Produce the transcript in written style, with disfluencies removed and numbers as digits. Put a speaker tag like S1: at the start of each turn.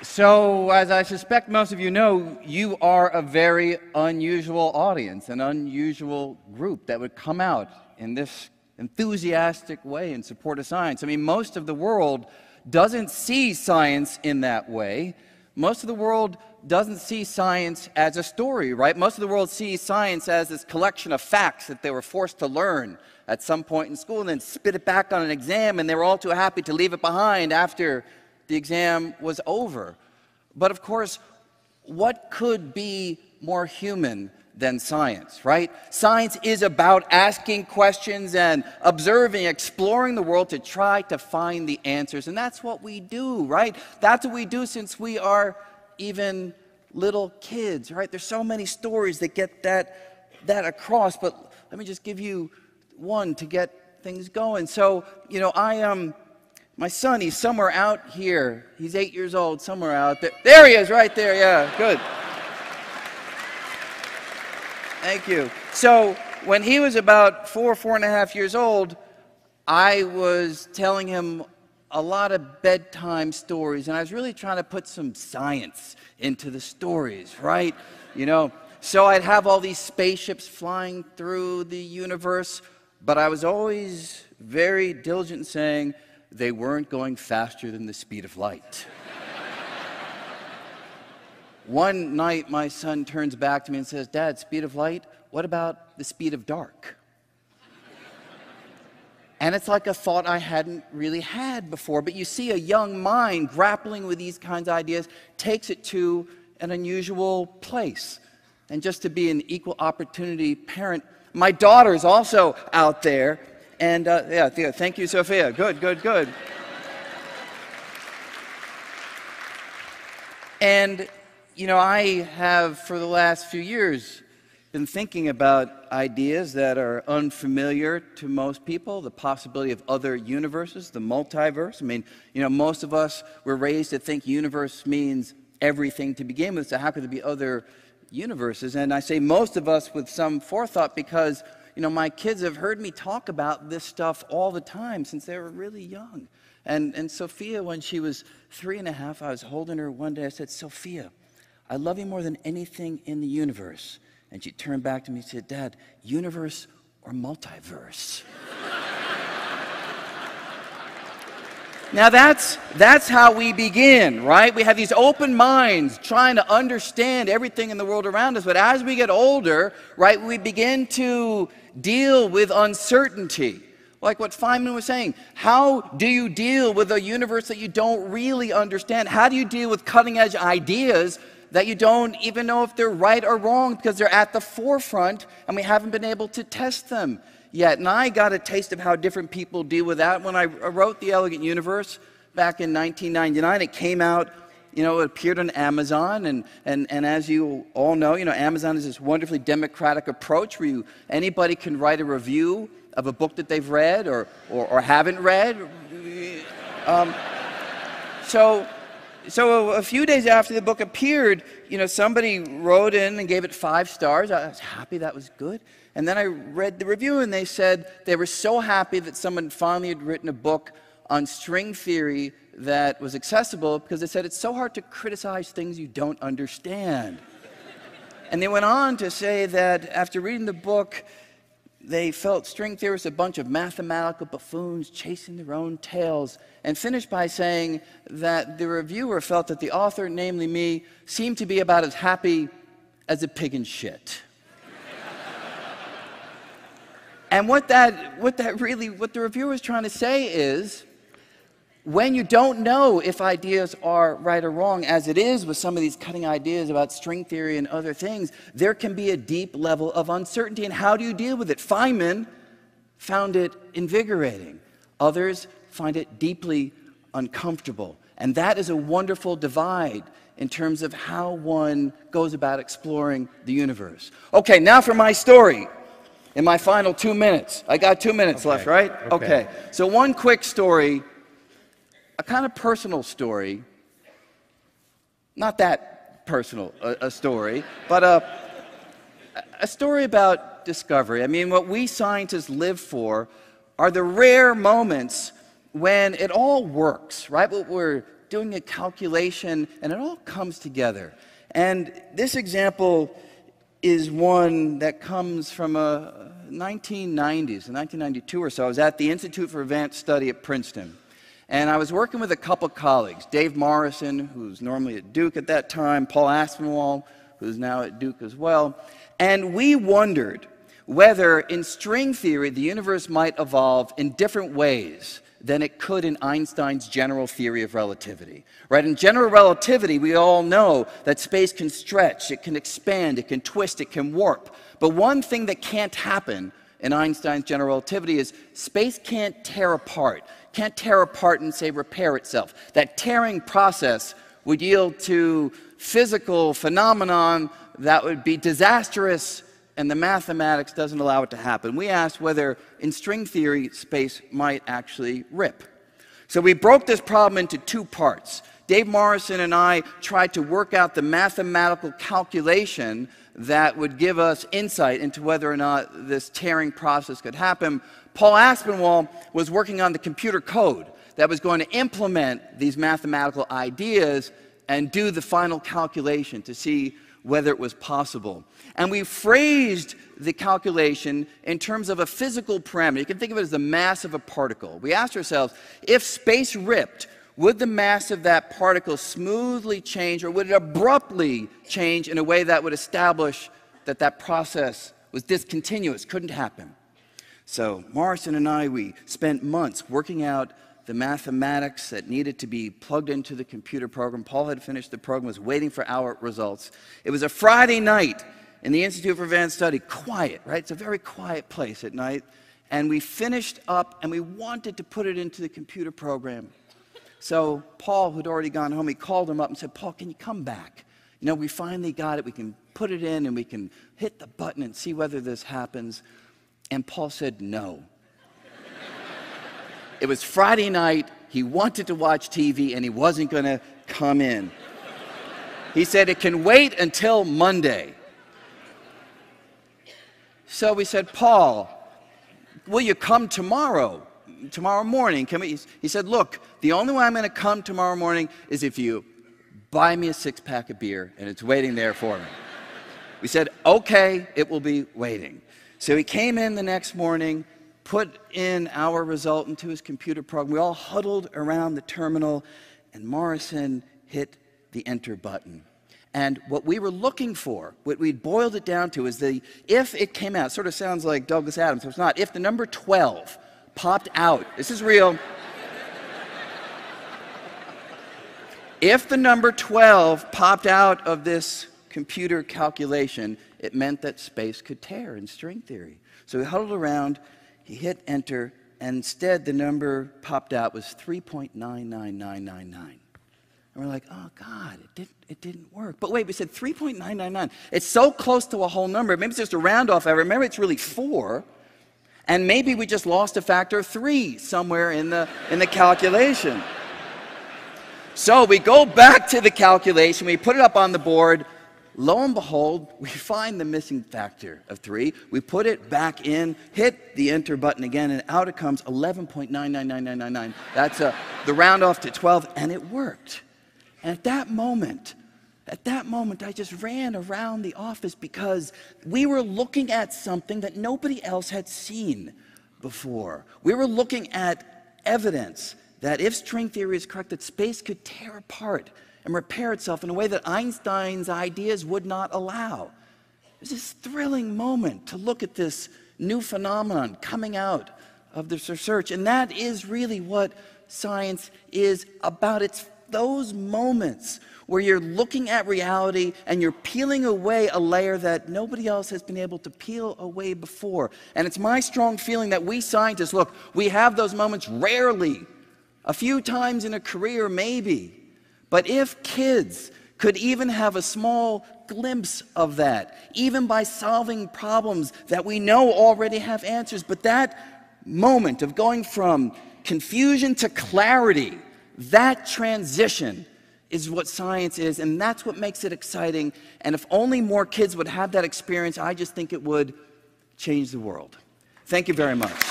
S1: So, as I suspect most of you know, you are a very unusual audience, an unusual group that would come out in this enthusiastic way in support of science. I mean, most of the world doesn't see science in that way. Most of the world doesn't see science as a story, right? Most of the world sees science as this collection of facts that they were forced to learn at some point in school and then spit it back on an exam, and they were all too happy to leave it behind after the exam was over. But of course, what could be more human than science, right? Science is about asking questions and observing, exploring the world to try to find the answers. And that's what we do, right? That's what we do since we are even little kids, right? There's so many stories that get that across, but let me just give you one to get things going. So, you know, my son, he's somewhere out here. He's 8 years old, somewhere out there. There he is, right there, yeah, good. Thank you. So, when he was about 4.5 years old, I was telling him a lot of bedtime stories, and I was really trying to put some science into the stories, right? You know, so I'd have all these spaceships flying through the universe, but I was always very diligent in saying, they weren't going faster than the speed of light. One night, my son turns back to me and says, "Dad, speed of light? What about the speed of dark?" And it's like a thought I hadn't really had before. But you see, a young mind grappling with these kinds of ideas takes it to an unusual place. And just to be an equal opportunity parent, my daughter's also out there. And yeah, thank you, Sophia. Good, good, good. And, you know, I have, for the last few years, been thinking about ideas that are unfamiliar to most people, the possibility of other universes, the multiverse. I mean, you know, most of us were raised to think universe means everything to begin with, so how could there be other universes? And I say most of us with some forethought because, you know, my kids have heard me talk about this stuff all the time since they were really young. And Sophia, when she was 3.5, I was holding her one day. I said, "Sophia, I love you more than anything in the universe." And she turned back to me and said, "Dad, universe or multiverse?" Now that's how we begin, right? We have these open minds trying to understand everything in the world around us. But as we get older, right, we begin to deal with uncertainty. Like what Feynman was saying, how do you deal with a universe that you don't really understand? How do you deal with cutting-edge ideas that you don't even know if they're right or wrong because they're at the forefront and we haven't been able to test them yet? And I got a taste of how different people deal with that when I wrote The Elegant Universe back in 1999. It came out, you know, it appeared on Amazon, and as you all know, you know, Amazon is this wonderfully democratic approach where anybody can write a review of a book that they've read or haven't read. So a few days after the book appeared, you know, somebody wrote in and gave it 5 stars. I was happy, that was good. And then I read the review and they said they were so happy that someone finally had written a book on string theory that was accessible because they said it's so hard to criticize things you don't understand. And they went on to say that after reading the book, they felt string theorists a bunch of mathematical buffoons chasing their own tails, and finished by saying that the reviewer felt that the author, namely me, seemed to be about as happy as a pig in shit. And what the reviewer was trying to say is, when you don't know if ideas are right or wrong, as it is with some of these cutting ideas about string theory and other things, there can be a deep level of uncertainty. And how do you deal with it? Feynman found it invigorating. Others find it deeply uncomfortable. And that is a wonderful divide in terms of how one goes about exploring the universe. Okay, now for my story. In my final 2 minutes. I got 2 minutes left, right? Okay. So one quick story, a kind of personal story, not that personal a story, but a story about discovery. I mean, what we scientists live for are the rare moments when it all works, right? We're doing a calculation, and it all comes together. And this example is one that comes from a 1990s, in 1992 or so. I was at the Institute for Advanced Study at Princeton. And I was working with a couple colleagues, Dave Morrison, who's normally at Duke at that time, Paul Aspinwall, who's now at Duke as well. And we wondered whether in string theory the universe might evolve in different ways than it could in Einstein's general theory of relativity. Right? In general relativity, we all know that space can stretch, it can expand, it can twist, it can warp. But one thing that can't happen in Einstein's general relativity is space can't tear apart and, say, repair itself. That tearing process would yield to physical phenomenon that would be disastrous, and the mathematics doesn't allow it to happen. We asked whether in string theory space might actually rip. So we broke this problem into two parts. Dave Morrison and I tried to work out the mathematical calculation that would give us insight into whether or not this tearing process could happen. Paul Aspinwall was working on the computer code that was going to implement these mathematical ideas and do the final calculation to see whether it was possible. And we phrased the calculation in terms of a physical parameter. You can think of it as the mass of a particle. We asked ourselves, if space ripped, would the mass of that particle smoothly change, or would it abruptly change in a way that would establish that that process was discontinuous, couldn't happen? So Morrison and I, we spent months working out the mathematics that needed to be plugged into the computer program. Paul had finished the program, was waiting for our results. It was a Friday night in the Institute for Advanced Study, quiet, right? It's a very quiet place at night. And we finished up, and we wanted to put it into the computer program. So Paul, who'd already gone home, he called him up and said, Paul, can you come back? You know, we finally got it. We can put it in, and we can hit the button and see whether this happens. And Paul said no. It was Friday night, he wanted to watch TV, and he wasn't going to come in. He said it can wait until Monday. So we said, Paul, will you come tomorrow morning? He said, look, the only way I'm going to come tomorrow morning is if you buy me a six-pack of beer, and it's waiting there for me. We said, okay, it will be waiting. So he came in the next morning, put in our result into his computer program. We all huddled around the terminal, and Morrison hit the enter button. And what we were looking for, what we boiled it down to, is if it came out, sort of sounds like Douglas Adams, so it's not, if the number 12 popped out, this is real, if the number 12 popped out of this computer calculation, it meant that space could tear in string theory. So we huddled around, he hit enter, and instead the number popped out was 3.99999. And we're like, oh God, it didn't work. But wait, we said 3.999. It's so close to a whole number. Maybe it's just a round off error. Remember, it's really 4. And maybe we just lost a factor of 3 somewhere in the calculation. So we go back to the calculation. We put it up on the board. Lo and behold, we find the missing factor of 3. We put it back in, hit the enter button again, and out it comes 11.999999. That's the round off to 12, and it worked. And at that moment, I just ran around the office because we were looking at something that nobody else had seen before. We were looking at evidence that if string theory is correct, that space could tear apart and repair itself in a way that Einstein's ideas would not allow. It was this thrilling moment to look at this new phenomenon coming out of this research. And that is really what science is about. It's those moments where you're looking at reality and you're peeling away a layer that nobody else has been able to peel away before. And it's my strong feeling that we scientists, look, we have those moments rarely, a few times in a career maybe. But if kids could even have a small glimpse of that, even by solving problems that we know already have answers, but that moment of going from confusion to clarity, that transition is what science is, and that's what makes it exciting. And if only more kids would have that experience, I just think it would change the world. Thank you very much.